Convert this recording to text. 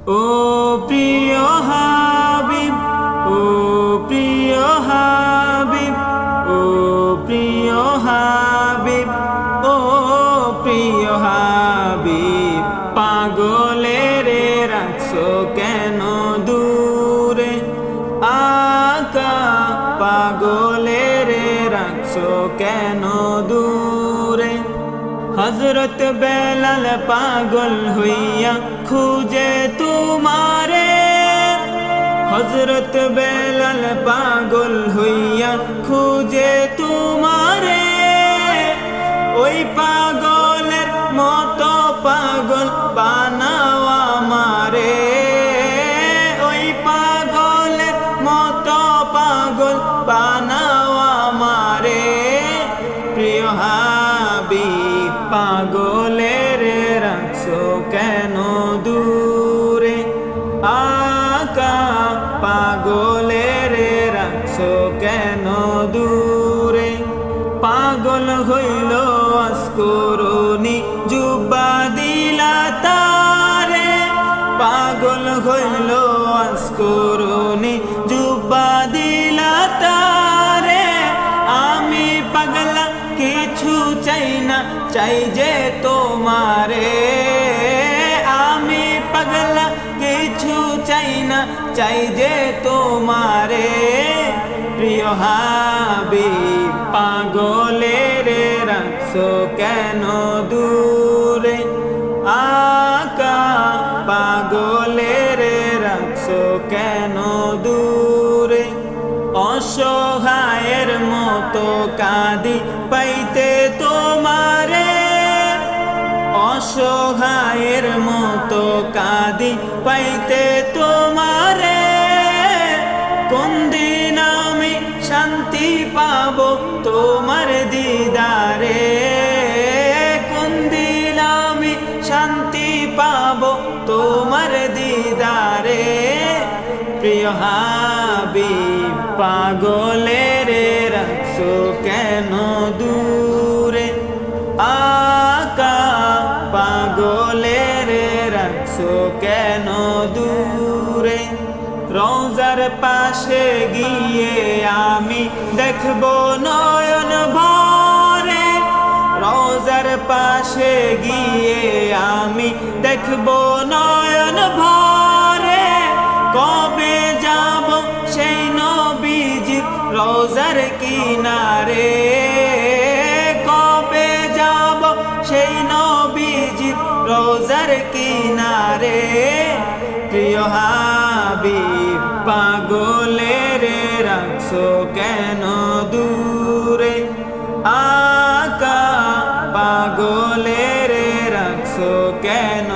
ও প্রিয় হাবিব, ও প্রিয় হাবিব, ও প্রিয় হাবিব, ও প্রিয় হাবিব। পাগলেরে রাখছো কেন দূরে, আকা পাগলেরে রাখছো কেন দূরে। হযরত বেলাল পাগল হইয়া খুঁজে তোমারে, হযরত বেলাল পাগল হইয়া খুঁজে তোমারে। ওই পাগলের মতো পাগল বানাও আমারে, ওই পাগলের মতো পাগল বানাও আমারে। প্রিয় হাবিব, পাগলের রাখছো কেন দূরে, আকা পাগলের রাখছো কেন দূরে। পাগল হইল আজকুরুনি জুব্বা দিলা তারে, পাগল হইল আজকুরুনি জুব্বা দিলা তারে। আমি পাগলা কিছু চাই না, চাই যে তোমারে। আমি পাগলা কিছু চাই না, চাই যে তোমারে। প্রিয় হাবিব, পাগলের রাখছো কেন দূরে, আকা পাগলের রাখছো কেন দূরে। অসহায়ের মতো কাঁদি পাইতে তোমারে, অসহায়ের মতো কাঁদি পাইতে তোমারে। কোন দিন আমি শান্তি পাবো তোমার দিদারে, কোন দিন আমি শান্তি পাবো তোমার দিদারে। প্রিয় হাবিব, পাগলের রাখছো কেন দূরে, আকা পাগলের রাখছো কেন দূরে। রওজার পাশে গিয়ে আমি দেখবো নয়ন ভরে, রওজার পাশে গিয়ে আমি দেখবো নয়ন ভরে। কবে যাব সেই নবীজির রওজার কিনারে, কবে যাব সেই নবীজির রওজার কিনারে। প্রিয় হাবিব, পাগলের রাখছো কেন দূরে, আকা পাগলের রাখছো কেন